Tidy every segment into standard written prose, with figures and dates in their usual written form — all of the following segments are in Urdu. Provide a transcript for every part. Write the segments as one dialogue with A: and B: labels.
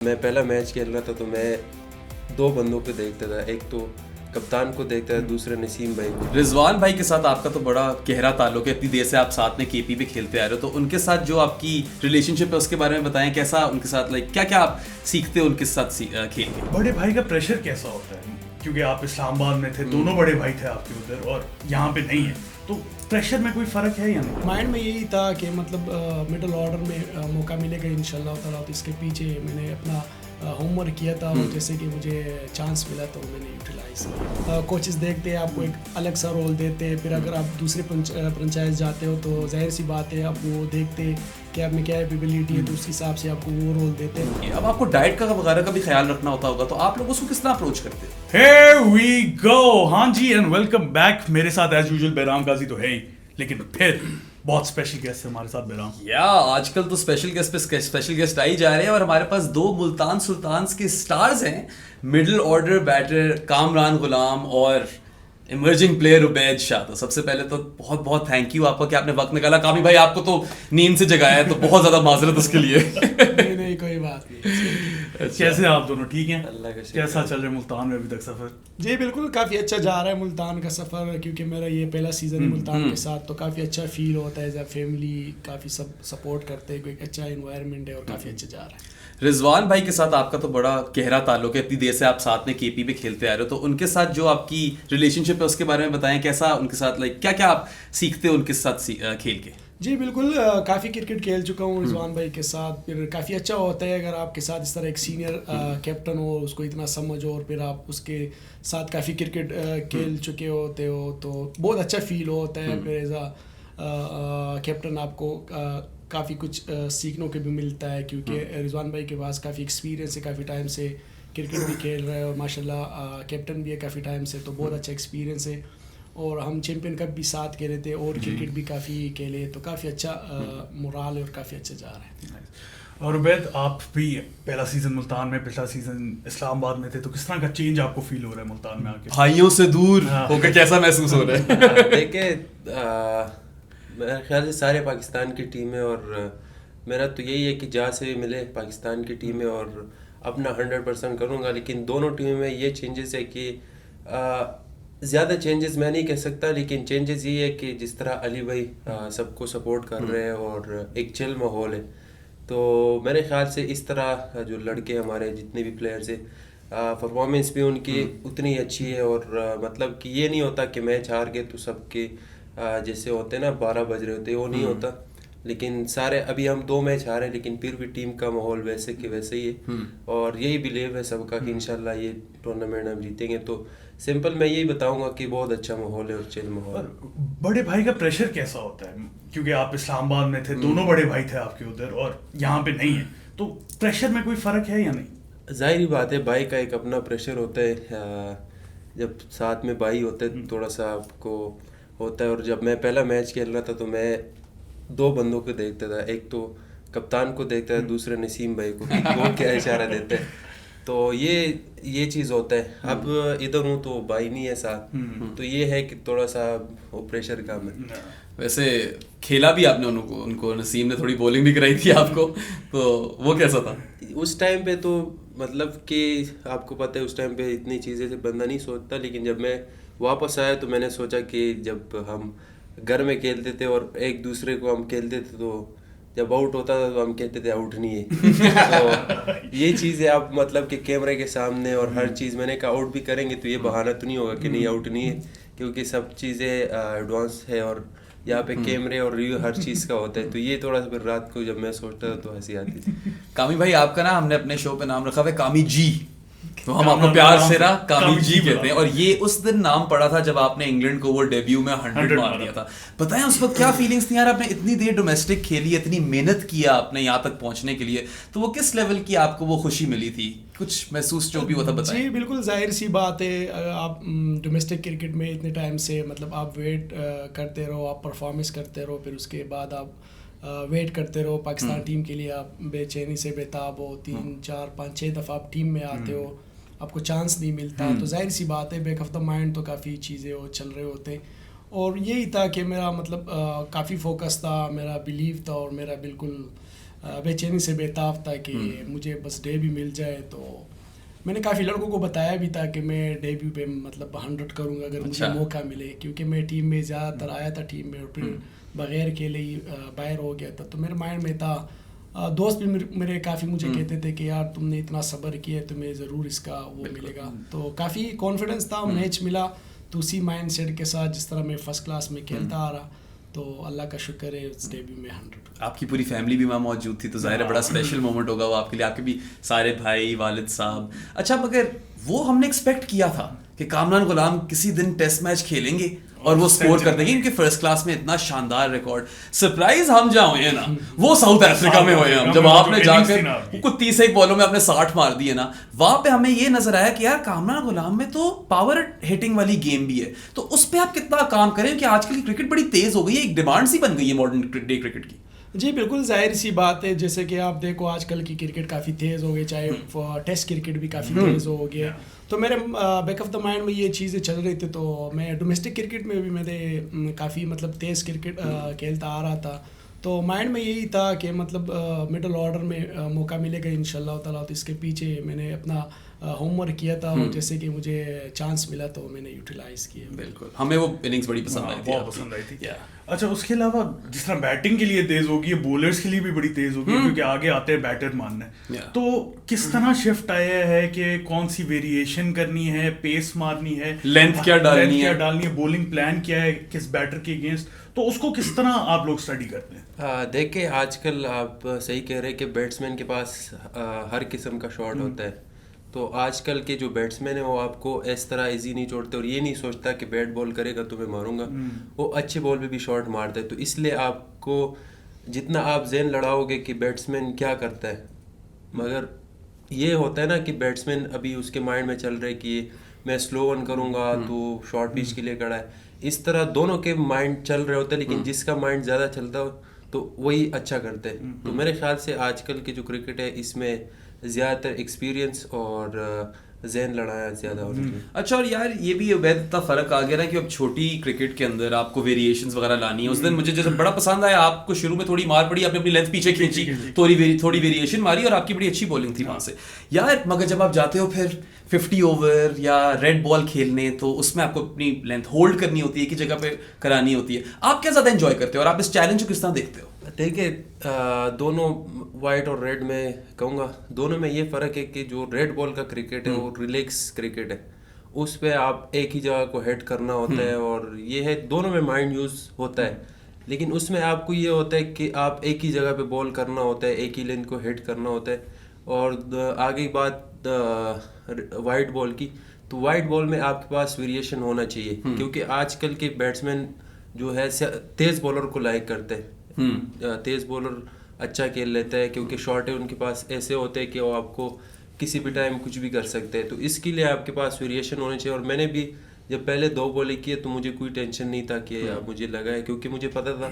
A: میں پہلا میچ کھیل رہا تھا تو میں دو بندوں کو دیکھتا تھا، ایک تو کپتان کو دیکھتا تھا، دوسرے نسیم بھائی کو۔
B: رضوان بھائی کے ساتھ آپ کا تو بڑا گہرا تعلق ہے، اتنی دیر سے آپ ساتھ میں کے پی بھی کھیلتے آ رہے ہو، تو ان کے ساتھ جو آپ کی ریلیشن شپ ہے اس کے بارے میں بتائیں، کیسا ان کے ساتھ کیا کیا آپ سیکھتے ہو ان کے ساتھ کھیل کے؟
C: بڑے بھائی کا پریشر کیسا ہوتا ہے؟ کیونکہ آپ اسلام آباد میں تھے، دونوں بڑے بھائی تھے آپ کے ادھر اور یہاں پہ نہیں ہے، تو پریشر میں کوئی فرق ہے یا نہیں؟
D: مائنڈ میں یہی تھا کہ مطلب مڈل آرڈر میں موقع ملے گا انشاءاللہ تعالیٰ، تو اس کے پیچھے میں نے اپنا ہوم ورک کیا تھا، اور جیسے کہ مجھے چانس ملا تو میں نے یوٹیلائز کیا۔ کوچز دیکھتے ہیں آپ کو ایک الگ سا رول دیتے ہیں، پھر اگر آپ دوسرے فرنچائز جاتے ہو تو ظاہر سی بات ہے آپ وہ دیکھتے کہ آپ میں کیا ایبیلٹی ہے، تو اس حساب سے آپ کو وہ رول دیتے ہیں۔
B: اب آپ کو ڈائٹ کا وغیرہ کا بھی خیال رکھنا ہوتا ہوگا، تو آپ لوگ اس کو کس طرح اپروچ کرتے ہیں؟
C: Here we go! ہاں جی اینڈ ویلکم بیک۔ میرے ساتھ ایز یوزول بہرام قاضی تو ہے ہی، لیکن پھر بہت اسپیشل گیسٹ ہے ہمارے ساتھ بہرام۔
B: آج کل تو اسپیشل گیسٹ پہ اسپیشل گیسٹ آئی جا رہے ہیں، اور ہمارے پاس دو ملتان سلطانز کے سٹارز ہیں، middle order better Kamran Ghulam اور ایمرجنگ پلیئر عبید شاہ۔ تو سب سے پہلے تو بہت بہت تھینک یو آپ کو کہ آپ نے وقت نکالا۔ کامی بھائی آپ کو تو نیند سے جگایا ہے، تو بہت زیادہ معذرت اس کے لیے۔
D: نہیں کوئی بات نہیں۔
C: کیسے آپ دونوں ٹھیک ہیں؟
A: اللہ کا شکر۔
C: کیسا چل رہا ہے ملتان میں ابھی تک سفر؟
D: جی بالکل کافی اچھا جا رہا ہے ملتان کا سفر، کیونکہ میرا یہ پہلا سیزن ہے ملتان کے ساتھ، تو کافی اچھا فیل ہوتا ہے، as a family coffee sub support کرتے ہیں، ایک اچھا انوائرمنٹ ہے اور کافی اچھا جا رہا ہے۔
B: رضوان بھائی کے ساتھ آپ کا تو بڑا گہرا تعلق ہے، اتنی دیر سے آپ ساتھ میں کے پی بھی کھیلتے آ رہے ہو، تو ان کے ساتھ جو آپ کی ریلیشن شپ ہے اس کے بارے میں بتائیں، کیسا ان کے ساتھ کیا کیا آپ سیکھتے ہو ان کے ساتھ کھیل کے؟
D: جی بالکل کافی کرکٹ کھیل چکا ہوں رضوان بھائی کے ساتھ، پھر کافی اچھا ہوتا ہے اگر آپ کے ساتھ اس طرح ایک سینئر کیپٹن ہو، اس کو اتنا سمجھو، اور پھر آپ اس کے ساتھ کافی کرکٹ کھیل چکے ہوتے ہو، تو بہت اچھا فیل ہوتا ہے۔ پھر ایز اے کیپٹن آپ کو کافی کچھ سیکھنے کو بھی ملتا ہے، کیونکہ رضوان بھائی کے پاس کافی ایکسپیرینس ہے، کافی ٹائم سے کرکٹ بھی کھیل رہے ہیں، اور ماشاء اللہ کیپٹن بھی ہے کافی ٹائم سے، تو بہت اچھا ایکسپیرینس ہے، اور ہم چیمپئن کپ بھی ساتھ کھیلے تھے اور کرکٹ بھی کافی کھیلے، تو کافی اچھا مورال ہے اور کافی اچھا جا رہا ہے۔
C: اور عبید آپ بھی پہلا سیزن ملتان میں، پچھلا سیزن اسلام آباد میں تھے، تو کس طرح کا چینج آپ کو فیل ہو رہا ہے ملتان میں آ کے؟
B: بھائیوں سے دور ہو کے کیسا محسوس ہو رہا ہے؟
A: دیکھیں میرے خیال سے سارے پاکستان کی ٹیمیں، اور میرا تو یہی ہے کہ جہاں سے ملے پاکستان کی ٹیمیں اور اپنا 100% کروں گا، لیکن دونوں ٹیموں میں یہ چینجز ہے کہ زیادہ چینجز میں نہیں کہہ سکتا، لیکن چینجز یہ ہے کہ جس طرح علی بھائی سب کو سپورٹ کر رہے ہیں اور ایک چل ماحول ہے، تو میرے خیال سے اس طرح جو لڑکے ہمارے جتنے بھی پلیئرز ہیں پرفارمنس بھی ان کی اتنی اچھی ہے، اور مطلب کہ یہ نہیں ہوتا کہ میچ ہار گئے تو سب کے جیسے ہوتے ہیں نا 12 بج رہے ہوتے، وہ نہیں ہوتا، لیکن سارے ابھی ہم 2 میچ ہارے، لیکن پھر بھی ٹیم کا ماحول ویسے کہ ویسے ہی ہے، اور یہی بلیو ہے سب کا کہ انشاءاللہ یہ ٹورنامنٹ ہم جیتیں گے۔ تو سمپل میں یہی بتاؤں گا کہ بہت اچھا ماحول ہے اور چل ماحول ہے۔
C: بڑے بھائی کا پریشر کیسا ہوتا ہے؟ کیونکہ آپ اسلام آباد میں تھے، دونوں بڑے بھائی تھے آپ کے ادھر اور یہاں پہ نہیں ہے، تو پریشر میں کوئی فرق ہے یا نہیں؟
A: ظاہری بات ہے، بھائی کا ایک اپنا پریشر ہوتا ہے، جب ساتھ میں بھائی ہوتے ہیں تھوڑا سا آپ کو ہوتا ہے، اور جب میں پہلا میچ کھیل رہا تھا تو میں 2 بندوں کو دیکھتا تھا، ایک تو کپتان کو دیکھتا تھا، دوسرے نسیم بھائی کو، وہ کیا اشارہ دیتے ہیں، تو یہ چیز ہوتا ہے۔ اب ادھر ہوں تو بھائی نہیں ہے ساتھ، تو یہ ہے کہ تھوڑا سا وہ پریشر کم ہے۔
B: ویسے کھیلا بھی آپ نے ان کو نسیم نے تھوڑی بولنگ بھی کرائی تھی آپ کو، تو وہ کیسا تھا
A: اس ٹائم پہ؟ تو مطلب کہ آپ کو پتہ ہے اس ٹائم پہ اتنی چیزیں سے بندہ نہیں سوچتا، لیکن جب میں واپس آیا تو میں نے سوچا کہ جب ہم گھر میں کھیلتے تھے اور ایک دوسرے کو ہم کھیلتے تھے، تو جب آؤٹ ہوتا تھا تو ہم کہتے تھے آؤٹ نہیں ہے، تو یہ چیزیں آپ مطلب کہ کیمرے کے سامنے اور ہر چیز میں نے کہا آؤٹ بھی کریں گے تو یہ بہانہ تو نہیں ہوگا کہ نہیں آؤٹ نہیں ہے، کیونکہ سب چیزیں ایڈوانس ہے اور یہاں پہ کیمرے اور ریویو ہر چیز کا ہوتا ہے، تو یہ تھوڑا سا پھر رات کو جب میں سوچتا تھا تو ہنسی آتی تھی۔
B: کامی بھائی آپ کا نا ہم نے اپنے شو پہ نام رکھا ہوا ہے کامی جی، تو ہم آپ کو پیار سے نا کامی جی کہتے ہیں، اور یہ اس دن نام پڑا تھا جب آپ نے انگلینڈ کو وہ ڈیبیو میں 100 مار دیا تھا۔ بتائیں اس وقت کیا فیلنگس تھیں یار، آپ نے اتنی دیر ڈومیسٹک کھیلی، اتنی محنت کیا آپ نے یہاں تک پہنچنے کے لیے، تو وہ کس لیول کی آپ کو وہ خوشی ملی تھی، کچھ محسوس جو بھی ہوا تھا بتائیں۔
D: جی بالکل ظاہر سی بات ہے، آپ ڈومیسٹک کرکٹ میں اتنے ٹائم سے مطلب آپ ویٹ کرتے رہو، آپ پرفارمنس کرتے رہو، پھر اس کے بعد آپ ویٹ کرتے رہو پاکستان ٹیم کے لیے، آپ بے چینی سے بےتاب ہو، 3 4 5 6 دفعہ آپ ٹیم میں آتے ہو، آپ کو چانس نہیں ملتا، تو ظاہر سی بات ہے بیک آف دا مائنڈ تو کافی چیزیں وہ چل رہے ہوتے، اور یہی تھا کہ میرا مطلب کافی فوکس تھا، میرا بلیو تھا، اور میرا بالکل بے چینی سے بےتاب تھا کہ مجھے بس ڈیبیو مل جائے. تو میں نے کافی لڑکوں کو بتایا بھی تھا کہ میں ڈیبیو پہ مطلب 100 کروں گا اگر مجھے موقع ملے, کیونکہ میں ٹیم میں زیادہ تر آیا تھا ٹیم میں اور پھر بغیر کھیلے ہی باہر ہو گیا تھا. تو میرے مائنڈ میں تھا, دوست بھی میرے کافی مجھے کہتے تھے کہ یار تم نے اتنا صبر کیا ہے تمہیں ضرور اس کا وہ ملے گا. تو کافی کانفیڈنس تھا, میچ ملا تو اسی مائنڈ سیٹ کے ساتھ جس طرح میں فرسٹ کلاس میں کھیلتا آ رہا, تو اللہ کا شکر ہے اس ڈیبیو میں 100.
B: آپ کی پوری فیملی بھی وہاں موجود تھی تو ظاہر ہے بڑا اسپیشل مومنٹ ہوگا وہ آپ کے لیے, آپ کے بھی سارے بھائی والد صاحب. اچھا مگر وہ ہم نے ایکسپیکٹ کیا تھا کہ کامران غلام کسی دن ٹیسٹ میچ کھیلیں گے اور وہ سکور کر دیں گے, کیونکہ فرسٹ کلاس میں اتنا شاندار ریکارڈ. سرپرائز ہم جہاں ہوئے ہیں نا وہ ساؤتھ افریقہ میں ہوئے ہیں, جب آپ نے جا کر کچھ 31 بالوں میں اپنے 60 مار دیے نا, وہاں پہ ہمیں یہ نظر آیا کہ یار کامران غلام میں تو پاور ہٹنگ والی گیم بھی ہے. تو اس پہ آپ کتنا کام کریں کہ آج کل کرکٹ بڑی تیز ہو گئی ہے, ایک ڈیمانڈ سی بن گئی ہے ماڈرن ڈے کرکٹ کی.
D: جی بالکل ظاہر سی بات ہے, جیسے کہ آپ دیکھو آج کل کی کرکٹ کافی تیز ہو گئی, چاہے ٹیسٹ کرکٹ بھی کافی تیز ہو گیا. تو میرے بیک آف دا مائنڈ میں یہ چیزیں چل رہی تھی, تو میں ڈومیسٹک کرکٹ میں بھی میں نے کافی مطلب تیز کرکٹ کھیلتا آ رہا تھا. تو مائنڈ میں یہی تھا کہ مطلب مڈل آرڈر میں موقع ملے گا انشاءاللہ تعالیٰ. تو اس کے پیچھے میں نے اپنا ہوم ورک کیا تھا, اور جیسے کہ مجھے چانس ملا تو میں نے یوٹیلائز کیا.
B: بالکل, ہمیں وہ اننگز بڑی پسند آئی تھی,
C: بہت پسند آئی تھی. اچھا اس کے علاوہ جس طرح بیٹنگ کے لیے تیز ہوگی, بولرز کے لیے بھی بڑی تیز ہوگی, کیونکہ آگے آتے ہیں بیٹر ماننے. تو کس طرح شفٹ آیا ہے کہ کون سی ویریشن کرنی ہے, پیس مارنی ہے,
B: لینتھ کیا ڈالنی ہے,
C: بولنگ پلان کیا ہے کس بیٹر کے اگینسٹ, تو اس کو کس طرح آپ لوگ اسٹڈی کرتے ہیں؟
A: دیکھیں آج کل آپ صحیح کہہ رہے ہیں کہ بیٹسمین کے پاس ہر قسم کا شاٹ ہوتا ہے. تو آج کل کے جو بیٹسمین ہیں وہ آپ کو اس طرح ایزی نہیں چھوڑتے, اور یہ نہیں سوچتا کہ بیٹ بال کرے گا تو میں ماروں گا, وہ اچھے بال پہ بھی شاٹ مارتا ہے. تو اس لیے آپ کو جتنا آپ ذہن لڑاؤ گے کہ بیٹسمین کیا کرتا ہے, مگر یہ ہوتا ہے نا کہ بیٹسمین ابھی اس کے مائنڈ میں چل رہا ہے کہ میں سلو ون کروں گا تو شارٹ پچ کے لیے کھڑا ہے. اس طرح دونوں کے مائنڈ چل رہے ہوتے ہیں, لیکن جس کا مائنڈ زیادہ چلتا ہو تو وہی اچھا کرتے ہیں. تو میرے خیال سے آج کل کی جو کرکٹ ہے اس میں زیادہ تر ایکسپیرینس اور ذہن لڑایا زیادہ ہونا چاہیے.
B: اچھا اور یار یہ بھی عبید اتنا فرق آ گیا نا کہ اب چھوٹی کرکٹ کے اندر آپ کو ویریشنز وغیرہ لانی ہے. اس دن مجھے جیسے بڑا پسند آیا, آپ کو شروع میں تھوڑی مار پڑی, آپ نے اپنی لینتھ پیچھے کھینچی, تھوڑی ویریشن ماری اور آپ کی بڑی اچھی بولنگ تھی وہاں سے یار. مگر جب آپ جاتے ہو پھر 50 اوور یا ریڈ بال کھیلنے, تو اس میں آپ کو اپنی لینتھ ہولڈ کرنی ہوتی ہے, ایک ہی جگہ پہ کرانی ہوتی ہے. آپ کیا زیادہ انجوائے کرتے ہو اور آپ اس چیلنج کو کس طرح دیکھتے ہو؟
A: دیکھیں دونوں وائٹ اور ریڈ میں کہوں گا, دونوں میں یہ فرق ہے کہ جو ریڈ بال کا کرکٹ ہے وہ ریلیکس کرکٹ ہے, اس پہ آپ ایک ہی جگہ کو ہیٹ کرنا ہوتا ہے, اور یہ ہے دونوں میں مائنڈ یوز ہوتا ہے. لیکن اس میں آپ کو یہ ہوتا ہے کہ آپ ایک ہی جگہ پہ بال کرنا ہوتا ہے, ایک ہی لین کو ہٹ کرنا ہوتا ہے. اور آگے بات وائٹ بال کی, تو وائٹ بال میں آپ کے پاس ویریشن ہونا چاہیے, کیونکہ آج کل کے بیٹسمین جو ہے تیز بالر کو لائک کرتے ہیں. تیز بالر اچھا کھیل لیتا ہے کیونکہ شاٹ ہے ان کے پاس ایسے ہوتے ہیں کہ وہ آپ کو کسی بھی ٹائم کچھ بھی کر سکتے ہیں. تو اس کے لیے آپ کے پاس ویریشن ہونا چاہیے. اور میں نے بھی جب پہلے 2 بالیں کیے تو مجھے کوئی ٹینشن نہیں تھا کہ مجھے لگا ہے, کیونکہ مجھے پتا تھا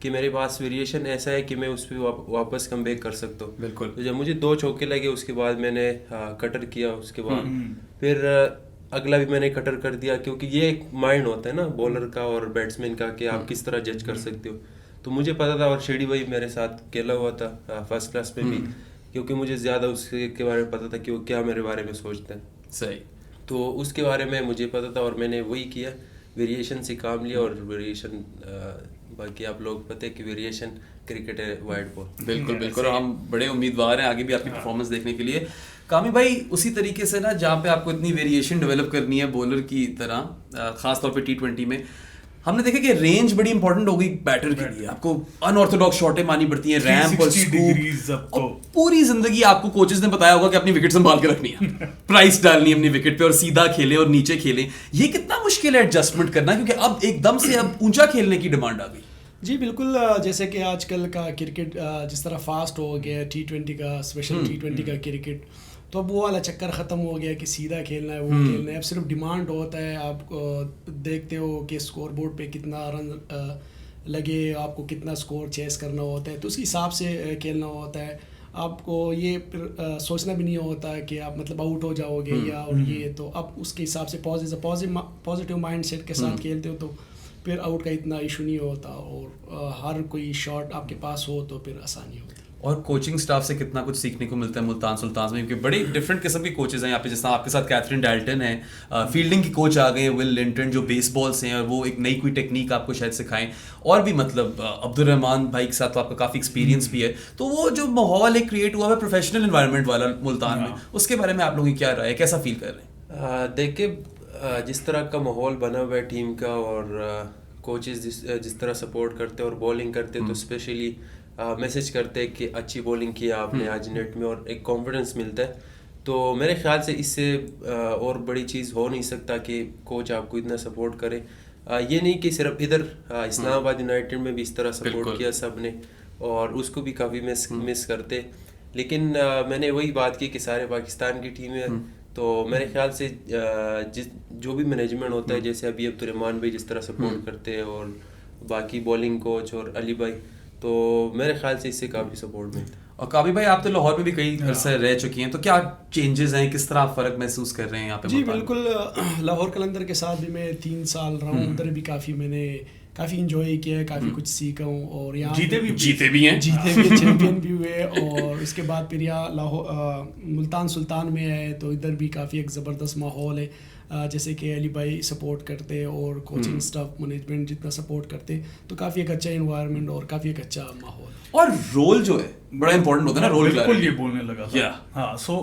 A: کہ میرے پاس ویریشن ایسا ہے کہ میں اس پہ واپس کم بیک کر سکتا ہوں.
B: بالکل.
A: تو جب مجھے 2 چوکے لگے اس کے بعد میں نے کٹر کیا, اس کے بعد پھر اگلا بھی میں نے کٹر کر دیا, کیونکہ یہ ایک مائنڈ ہوتا ہے نا بولر کا اور بیٹسمین کا کہ آپ کس طرح جج کر سکتے ہو. تو مجھے پتا تھا, اور شیڈی بھائی میرے ساتھ کھیلا ہوا تھا فرسٹ کلاس میں بھی, کیونکہ مجھے زیادہ اس کے بارے میں پتا تھا کہ وہ کیا میرے بارے میں سوچتا ہے.
B: صحیح.
A: تو اس کے بارے میں مجھے پتا تھا اور میں نے وہی کیا, ویریشن سے کام لیا. اور ویریشن باقی آپ لوگ پتہ ہے کہ ویریشن کرکٹ ہے وائٹ بال.
B: بالکل بالکل, اور ہم بڑے امیدوار ہیں آگے بھی آپ کی پرفارمنس دیکھنے کے لیے. کامی بھائی اسی طریقے سے نا جہاں پہ آپ کو اتنی ویریشن ڈیولپ کرنی ہے بولر کی طرح, خاص طور پہ T20 میں ہم نے دیکھا کہ رینج بڑی امپورٹنٹ ہو گئی بیٹر کے لیے. آپ کو ان آرتھوڈاکس شاٹیں مارنی پڑتی ہیں, ریمپ اور سکوپ. پوری زندگی آپ کو کوچز نے بتایا ہوگا کہ اپنی وکٹ سنبھال کے رکھنی ہے, پرائس ڈالنی ہے اپنی وکٹ پہ, اور سیدھا کھیلیں اور نیچے کھیلیں. یہ کتنا مشکل ہے ایڈجسٹمنٹ کرنا, کیونکہ اب ایک دم سے اب اونچا کھیلنے کی ڈیمانڈ آ گئی.
D: جی بالکل, جیسے کہ آج کل کا کرکٹ جس طرح فاسٹ ہو گیا T20 کا, اسپیشل T20 کا کرکٹ, تو اب وہ والا چکر ختم ہو گیا کہ سیدھا کھیلنا ہے, وہ کھیلنا ہے. اب صرف ڈیمانڈ ہوتا ہے, آپ دیکھتے ہو کہ اسکور بورڈ پہ کتنا رن لگے, آپ کو کتنا اسکور چیس کرنا ہوتا ہے, تو اس حساب سے کھیلنا ہوتا ہے. آپ کو یہ پھر سوچنا بھی نہیں ہوتا ہے کہ آپ مطلب آؤٹ ہو جاؤ گے یا اور یہ, تو اب اس کے حساب سے پازیٹیو مائنڈ سیٹ کے ساتھ کھیلتے ہو تو پھر آؤٹ کا اتنا ایشو نہیں ہوتا, اور ہر کوئی شاٹ آپ کے پاس ہو تو پھر آسانی ہوتی ہے.
B: اور کوچنگ سٹاف سے کتنا کچھ سیکھنے کو ملتا ہے ملتان سلطان میں، کیونکہ بڑی ڈفرینٹ قسم کی کوچز ہیں یہاں پہ، جس طرح آپ کے ساتھ کیتھرین ڈیلٹن ہے، فیلڈنگ کی کوچ آ گئے ہیں ول لنٹن جو بیس بالس ہیں، اور وہ ایک نئی کوئی ٹیکنیک آپ کو شاید سکھائیں، اور بھی مطلب عبد الرحمان بھائی کے ساتھ تو آپ کا کافی ایکسپیرینس بھی ہے. تو وہ جو ماحول ایک کریٹ ہوا ہے پروفیشنل انوائرمنٹ والا ملتان میں، اس کے بارے میں آپ لوگوں کی کیا رائے ہے، کیسا فیل کر رہے ہیں؟
A: دیکھیں جس طرح کا ماحول بنا ہوا ہے ٹیم کا، اور کوچز جس طرح سپورٹ کرتے اور بولنگ کرتے تو اسپیشلی میسج کرتے کہ اچھی بولنگ کیا آپ نے آج نیٹ میں، اور ایک کانفیڈنس ملتا ہے. تو میرے خیال سے اس سے اور بڑی چیز ہو نہیں سکتا کہ کوچ آپ کو اتنا سپورٹ کرے. یہ نہیں کہ صرف ادھر اسلام آباد یونائٹیڈ میں بھی اس طرح سپورٹ کیا سب نے، اور اس کو بھی کافی مس کرتے. لیکن میں نے وہی بات کی کہ سارے پاکستان کی ٹیم ہے، تو میرے خیال سے جو بھی مینجمنٹ ہوتا ہے، جیسے ابھی عبد الرحمان بھائی جس طرح سپورٹ کرتے ہیں، اور باقی بولنگ کوچ اور علی بھائی، تو میرے خیال سے اس سے کافی سپورٹ ملتا ہے.
B: اور کابی بھائی آپ تو لاہور میں بھی کئی عرصے رہ چکی ہیں، تو کیا چینجز ہیں، کس طرح آپ فرق محسوس کر رہے ہیں یہاں پہ؟
D: جی بالکل، لاہور قلندر کے ساتھ بھی میں 3 سال رہا ہوں، ادھر بھی میں نے کافی انجوائے کیا ہے، کافی کچھ سیکھا ہوں، اور یہاں
B: جیتے بھی ہیں
D: چیمپئن بھی ہوئے. اور اس کے بعد پھر یہاں لاہور ملتان سلطان میں آئے تو ادھر بھی کافی ایک زبردست ماحول ہے، جیسے کہ علی بھائی سپورٹ کرتے اور کوچنگ سٹاف مینجمنٹ جتنا سپورٹ کرتے، تو کافی ایک اچھا انوائرمنٹ اور کافی ایک اچھا ماحول.
B: اور رول جو ہے بڑا امپورٹنٹ ہوتا ہے نا، رول
C: بالکل یہ بولنے لگا تھا. ہاں، سو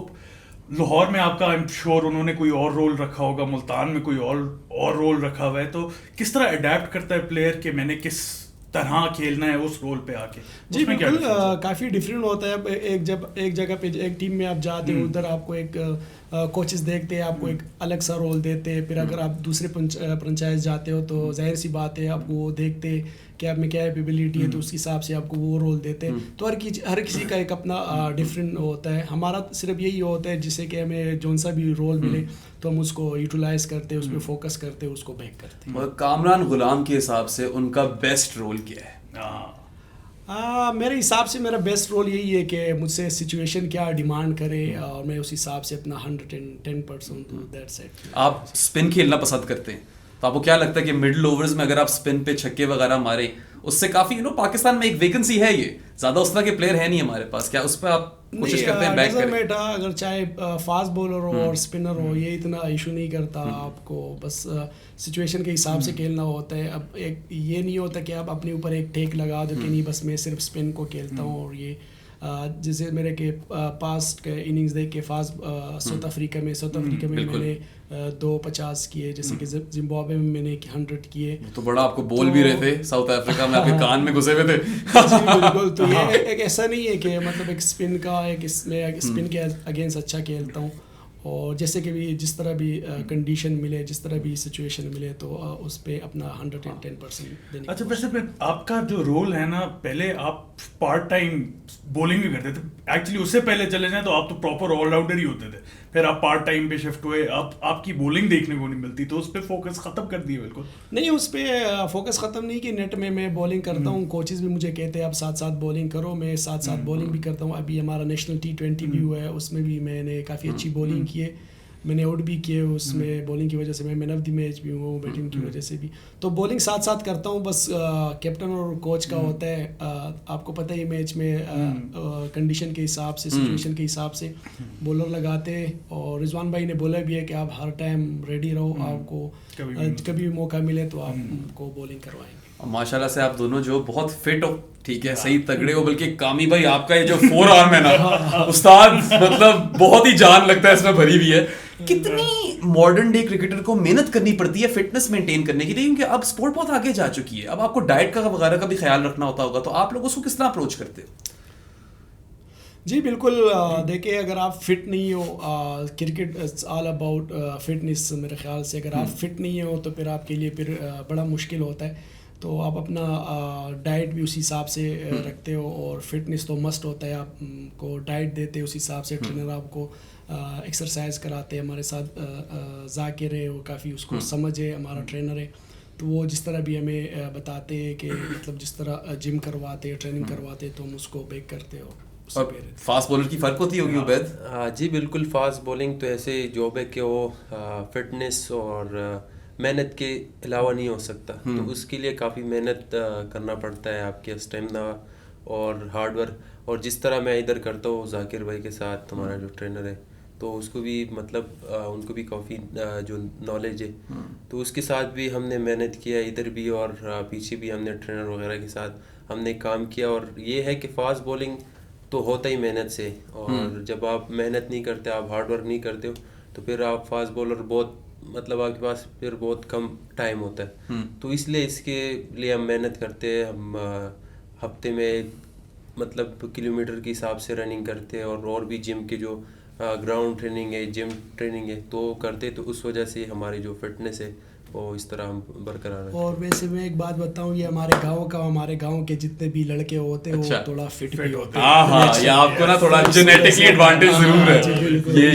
C: لاہور میں آپ کا آئی ایم شیور انہوں نے کوئی اور رول رکھا ہوگا، ملتان میں کوئی اور رول رکھا ہوا ہے، تو کس طرح اڈیپٹ کرتا ہے پلیئر کہ میں نے کس طرح کھیلنا ہے اس رول پہ آ کے؟
D: جی بالکل کافی ڈفرینٹ ہوتا ہے. جب ایک جگہ پہ ایک ٹیم میں آپ جاتے ہو، ادھر آپ کو ایک کوچز دیکھتے ہیں، آپ کو ایک الگ سا رول دیتے ہیں. پھر اگر آپ دوسرے فرنچائز جاتے ہو تو ظاہر سی بات ہے آپ کو وہ دیکھتے کہ آپ میں کیا کیپیبلٹی ہے، تو اس کے حساب سے آپ کو وہ رول دیتے ہیں. تو ہر کسی کا ایک اپنا ڈفرینٹ ہوتا ہے. ہمارا صرف یہی ہوتا ہے جسے کہ ہمیں جون سا بھی رول ملے تو ہم اس کو یوٹیلائز کرتے، اس پہ فوکس کرتے، اس کو بیک کرتے.
B: کامران غلام کے حساب سے ان کا بیسٹ رول کیا ہے؟
D: میرے حساب سے میرا بیسٹ رول یہی ہے کہ مجھ سے سچویشن کیا ڈیمانڈ کرے اور میں اس حساب سے اپنا 110% دوں. That's it.
B: آپ اسپن کھیلنا پسند کرتے ہیں، تو آپ کو کیا لگتا ہے کہ مڈل اوورز میں اگر آپ اسپن پہ چھکے وغیرہ ماریں، اس سے کافی پاکستان میں ایک ویکنسی ہے، یہ زیادہ اس طرح کے پلیئر ہے نہیں ہمارے پاس، کیا اس پہ آپ کوشش کرتے ہیں بیک کریں؟
D: اگر چاہے فاسٹ بولر ہو اور اسپنر ہو، یہ اتنا ایشو نہیں کرتا. آپ کو بس سچویشن کے حساب سے کھیلنا ہوتا ہے. اب ایک یہ نہیں ہوتا کہ آپ اپنے اوپر ایک ٹیک لگا دو کہ نہیں بس میں صرف اسپن کو کھیلتا ہوں. اور یہ جیسے میرے کے پاسٹ اننگز دیکھ کے ساؤتھ افریقہ میں میں نے 250 کیے، جیسے کہ زمبابوے میں نے 100 کیے. تو
B: بڑا آپ کو بول بھی رہے تھے ساؤتھ افریقہ میں، آپ کے کان میں گھسے ہوئے تھے.
D: جی بالکل. تو یہ ایک ایسا نہیں ہے کہ مطلب ایک اسپن کا میں اسپن کے اگینسٹ اچھا کھیلتا ہوں، اور جیسے کہ بھی جس طرح بھی کنڈیشن ملے، جس طرح بھی سچویشن ملے، تو اس پہ اپنا 110% دینے.
C: اچھا، ویسے آپ کا جو رول ہے نا، پہلے آپ پارٹ ٹائم بولنگ بھی کرتے تھے ایکچولی، اس سے پہلے چلے جائیں تو آپ تو پراپر آل راؤنڈر ہی ہوتے تھے، پھر آپ پارٹ ٹائم پہ شفٹ ہوئے، آپ کی بولنگ دیکھنے کو نہیں ملتی، تو اس پہ فوکس ختم کر دیے؟ بالکل نہیں،
D: اس پہ فوکس ختم نہیں کہ نیٹ میں بولنگ کرتا ہوں. کوچز بھی مجھے کہتے ہیں آپ ساتھ ساتھ بولنگ کرو، میں ساتھ بولنگ بھی کرتا ہوں. ابھی ہمارا نیشنل T20 بھی ہوا ہے، اس میں بھی میں نے کافی اچھی بولنگ کی ہے، میں نے آؤٹ بھی کیے اس میں بولنگ کی وجہ سے. میں مین آف دی میچ بھی ہوں بیٹنگ کی وجہ سے بھی. تو بولنگ ساتھ کرتا ہوں. بس کیپٹن اور کوچ کا ہوتا ہے، آپ کو پتہ ہے میچ میں کنڈیشن کے حساب سے، سچویشن کے حساب سے بولر لگاتے ہیں. اور رضوان بھائی نے بولا بھی ہے کہ آپ ہر ٹائم ریڈی رہو، آپ کو کبھی بھی موقع ملے تو آپ کو بولنگ کروائیں گے.
B: ماشاءاللہ سے آپ دونوں جو بہت فٹ ہو، ٹھیک ہے، صحیح تگڑے ہو. بلکہ کامی بھائی آپ کا یہ جو 4 آرم ہے نا استاد، مطلب بہت ہی جان لگتا ہے اس میں بھری ہوئی ہے. کتنی ماڈرن ڈے کرکٹر کو محنت کرنی پڑتی ہے فٹنس مینٹین کرنے کے لیے، کیونکہ اب سپورٹ بہت آگے جا چکی ہے. اب آپ کو ڈائٹ کا وغیرہ کا بھی خیال رکھنا ہوتا ہوگا، تو آپ لوگ اس کو کس طرح اپروچ کرتے ہو؟
D: جی بالکل. دیکھیں اگر آپ فٹ نہیں ہو، cricket it's all about fitness. میرے خیال سے اگر آپ فٹ نہیں ہو تو پھر آپ کے لیے پھر بڑا مشکل ہوتا ہے. تو آپ اپنا ڈائٹ بھی اسی حساب سے رکھتے ہو، اور فٹنس تو مسٹ ہوتا ہے. آپ کو ڈائٹ دیتے اسی حساب سے، ٹرینر آپ کو ایکسرسائز کراتے. ہمارے ساتھ ذاکر ہے، وہ کافی اس کو سمجھ ہے، ہمارا ٹرینر ہے. تو وہ جس طرح بھی ہمیں بتاتے ہیں کہ مطلب جس طرح جم کرواتے، ٹریننگ کرواتے، تو ہم اس کو بیک کرتے ہو.
B: اور فاسٹ بولر کی فرق ہوتی ہوگی عبید؟
A: جی بالکل. فاسٹ بولنگ تو ایسے جاب ہے کہ وہ فٹنس اور محنت کے علاوہ نہیں ہو سکتا. تو اس کے لیے کافی محنت کرنا پڑتا ہے. آپ کے اسٹیمنا اور ہارڈ ورک. اور جس طرح میں ادھر کرتا ہوں ذاکر بھائی کے ساتھ ہمارا جو ٹرینر ہے, تو اس کو بھی مطلب ان کو بھی کافی جو نالج ہے, تو اس کے ساتھ بھی ہم نے محنت کیا ادھر بھی, اور پیچھے بھی ہم نے ٹرینر وغیرہ کے ساتھ ہم نے کام کیا. اور یہ ہے کہ فاسٹ بولنگ تو ہوتا ہی محنت سے, اور جب آپ محنت نہیں کرتے, آپ ہارڈ ورک نہیں کرتے ہو, تو پھر آپ فاسٹ بولر بہت مطلب آپ کے پاس پھر بہت کم ٹائم ہوتا ہے. تو اس لیے اس کے لیے ہم محنت کرتے ہیں. ہم ہفتے میں مطلب کلومیٹر کے حساب سے رننگ کرتے ہیں, اور بھی جم کے جو گراؤنڈ ٹریننگ ہے, جم ٹریننگ ہے تو کرتے, تو اس وجہ سے ہماری جو فٹنس ہے وہ اس طرح ہم برقرار ہیں.
D: اور ویسے میں ایک بات بتاؤں, یہ ہمارے گاؤں کے جتنے بھی لڑکے ہوتے ہیں وہ تھوڑا فٹ بھی ہوتے ہیں.
B: ہاں, یہ آپ کو نا تھوڑا جینیٹکلی ایڈوانٹیج ضرور ہے,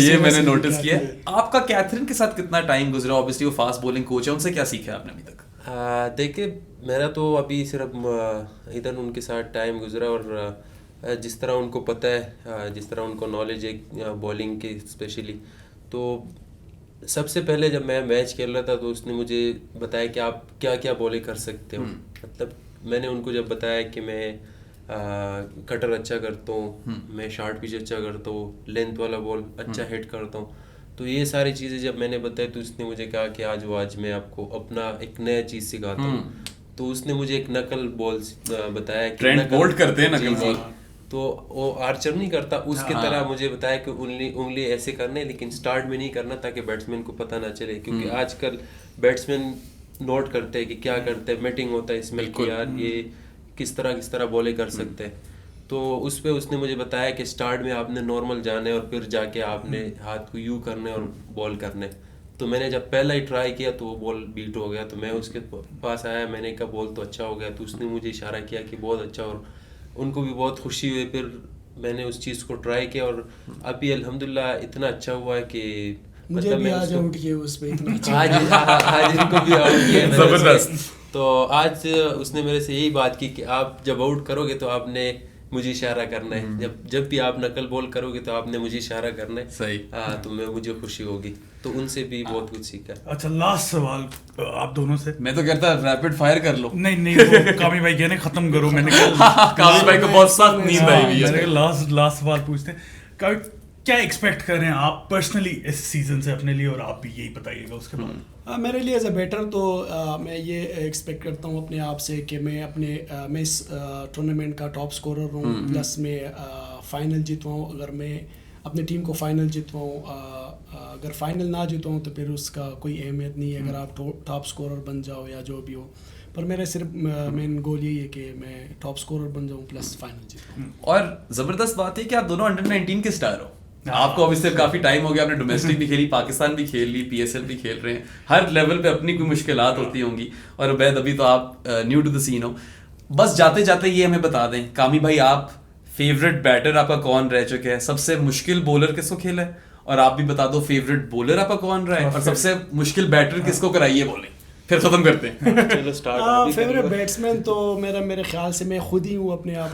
B: یہ میں نے نوٹس کیا. آپ کا کیتھرین کے ساتھ کتنا ٹائم گزرا؟ اوبیسلی وہ فاسٹ بولنگ کوچ ہے, ان سے کیا سیکھا آپ نے ابھی تک؟
A: دیکھیں میرا تو ابھی صرف ادھر ان کے ساتھ ٹائم گزرا, اور جس طرح ان کو پتہ ہے, جس طرح ان کو نالج ہے بولنگ کی اسپیشلی, تو سب سے پہلے جب میں میچ کھیل رہا تھا تو اس نے مجھے بتایا کہ آپ کیا کیا بولیں کر سکتے ہو. مطلب میں نے ان کو جب بتایا کہ میں کٹر اچھا کرتا ہوں, میں شارٹ پچ اچھا کرتا ہوں, لینتھ والا بال اچھا ہٹ کرتا ہوں, تو یہ ساری چیزیں جب میں نے بتائی تو اس نے مجھے کہا کہ آج میں آپ کو اپنا ایک نیا چیز سکھاتا ہوں. تو اس نے مجھے ایک نقل بال بتایا کہ
B: ٹرینڈ بولٹ کرتے ہیں نقل بال,
A: تو وہ آرچر نہیں کرتا اس کی طرح مجھے بتایا کہ انگلی ایسے کرنے, لیکن سٹارٹ میں نہیں کرنا تاکہ بیٹسمین کو پتہ نہ چلے, کیونکہ آج کل بیٹسمین نوٹ کرتے ہیں کہ کیا کرتے ہیں, میٹنگ ہوتا ہے اس میں کہ یار یہ کس طرح بولے کر سکتے ہیں. تو اس پہ اس نے مجھے بتایا کہ سٹارٹ میں آپ نے نارمل جانا ہے, اور پھر جا کے آپ نے ہاتھ کو یوں کرنے اور بال کرنے. تو میں نے جب پہلا ہی ٹرائی کیا تو وہ بال بیٹ ہو گیا, تو میں اس کے پاس آیا, میں نے کہا بال تو اچھا ہو گیا, تو اس نے مجھے اشارہ کیا کہ بہت اچھا, اور ان کو بھی بہت خوشی ہوئی. پھر میں نے اس چیز کو ٹرائی کیا, اور ابھی الحمدللہ اتنا اچھا ہوا ہے کہ
D: مجھے بھی آج آؤٹ کیا اس پہ اتنا اچھا,
A: آج ان کو بھی آؤٹ کیا
B: زبردست.
A: تو آج اس نے میرے سے یہی بات کی کہ آپ جب آؤٹ کرو گے تو آپ نے مجھے اشارہ کرنا ہے, جب بھی آپ نقل بال کرو گے تو آپ نے مجھے اشارہ کرنا ہے.
B: صحیح.
A: تو مجھے خوشی ہوگی, تو ان سے بھی بہت کچھ سیکھا.
C: اچھا لاسٹ سوال آپ دونوں سے.
B: میں تو کہتا ریپڈ فائر کر لو.
C: نہیں وہ کامی بھائی کہنے ختم کرو, میں نے
B: کامی بھائی کو بہت سخت نیند آئی ہوئی ہے.
C: لاسٹ سوال پوچھتے ہیں, کیا ایکسپیکٹ کر رہے ہیں آپ پرسنلی اس سیزن سے اپنے لیے, اور آپ بھی یہی بتائیے گا اس کے بعد.
D: میرے لیے ایز اے بیٹر تو میں یہ ایکسپیکٹ کرتا ہوں اپنے آپ سے کہ میں اس ٹورنامنٹ کا ٹاپ اسکورر ہوں, پلس میں فائنل جیتواؤں. اگر میں اپنی ٹیم کو فائنل جیتواؤں, اگر فائنل نہ جیتواؤں تو پھر اس کا کوئی اہمیت نہیں ہے اگر آپ ٹاپ اسکورر بن جاؤ یا جو بھی ہو. پر میرا صرف مین گول یہی ہے کہ میں ٹاپ اسکورر بن جاؤں پلس فائنل جیتوں.
B: اور زبردست بات ہے کہ آپ دونوں انڈر-19 کے اسٹار ہو. آپ کو ابھی سے کافی ٹائم ہو گیا, آپ نے ڈومیسٹک بھی کھیلی, پاکستان بھی کھیل لی, پی ایس ایل بھی کھیل رہے ہیں. ہر لیول پہ اپنی کوئی مشکلات ہوتی ہوں گی, اور عبید ابھی تو آپ نیو ٹو دا سین ہو. بس جاتے جاتے یہ ہمیں بتا دیں کامی بھائی, آپ فیوریٹ بیٹر آپ کا کون رہ چکے ہیں, سب سے مشکل بولر کس کو کھیلا ہے, اور آپ بھی بتا دو فیوریٹ بولر آپ کا کون رہا ہے, اور سب سے مشکل بیٹر کس کو کرائیے بولیں, پھر ختم کرتے ہیں.
A: چلو سٹارٹ.
D: فیوریٹ بیٹسمین تو میرے خیال سے میں خود ہی ہوں اپنے آپ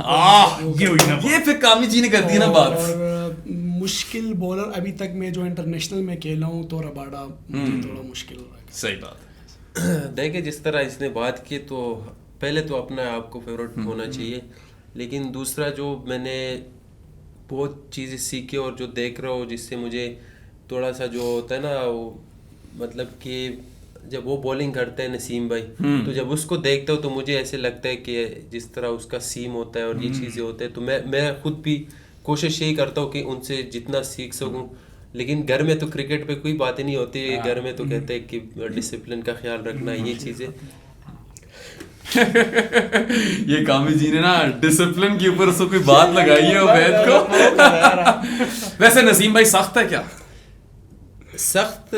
D: کو.
B: یہ پھر کامی جی نے کر دی نا بات.
D: اور مشکل بولر ابھی تک میں جو انٹرنیشنل میں کھیلا ہوں تو رباڈا مجھے تھوڑا مشکل ہو رہا ہے.
B: صحیح بات.
A: دیکھیں جس طرح اس نے بات کی, تو پہلے تو اپنا آپ کو فیوریٹ ہونا چاہیے, لیکن دوسرا جو میں نے بہت چیزیں سیکھی اور جو دیکھ رہا ہوں, جس سے مجھے تھوڑا سا جو ہوتا ہے نا, وہ مطلب کہ جب وہ بولنگ کرتے ہیں نسیم بھائی, تو جب اس کو دیکھتا ہوں تو مجھے ایسے لگتا ہے کہ جس طرح اس کا سیم ہوتا ہے اور یہ چیزیں ہوتے ہیں, تو میں خود بھی کوشش یہی کرتا ہوں کہ ان سے جتنا سیکھ سکوں. لیکن گھر میں تو کرکٹ پہ کوئی باتیں نہیں ہوتی, گھر میں تو کہتے ہیں کہ ڈسپلن کا خیال رکھنا, یہ چیزیں.
B: یہ کامی جی نے نا ڈسپلن کے اوپر اس کو کوئی بات لگائی ہے عبید کو. ویسے نسیم بھائی سخت ہے کیا؟
A: سخت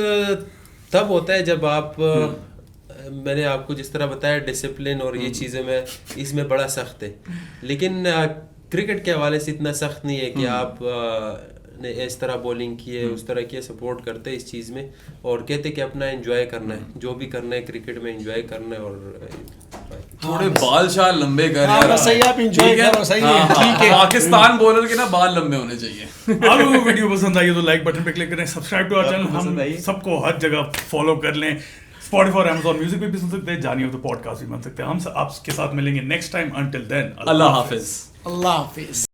A: تب ہوتا ہے جب آپ, میں نے آپ کو جس طرح بتایا ڈسپلن اور یہ چیزیں میں اس میں بڑا سخت ہے, لیکن کرکٹ کے حوالے سے اتنا سخت نہیں ہے کہ آپ نے اس طرح بولنگ کی ہے, اس طرح کی سپورٹ کرتے اس چیز میں, اور کہتے کہ اپنا انجوائے کرنا ہے, جو بھی کرنا ہے کرکٹ میں انجوائے کرنا ہے. اور
B: تھوڑے بال شال لمبے کر
D: یار, صحیح آپ انجوائے کرو, صحیح ہے, ٹھیک ہے.
B: پاکستان بولر کے نا بال لمبے ہونے چاہیے.
C: آپ لوگوں کو ویڈیو پسند آئی تو لائک بٹن پہ کلک کریں, سبسکرائب ٹو آور چینل. ہم سب کو ہر جگہ فالو کر لیں, اسپوٹیفائی اور امیزون میوزک پہ بھی سن سکتے ہیں, جانی ہو تو پوڈ کاسٹ بھی بن سکتے ہیں. ہم آپ کے ساتھ ملیں گے نیکسٹ ٹائم. انٹل دین
B: اللہ حافظ.
D: اللہ حافظ.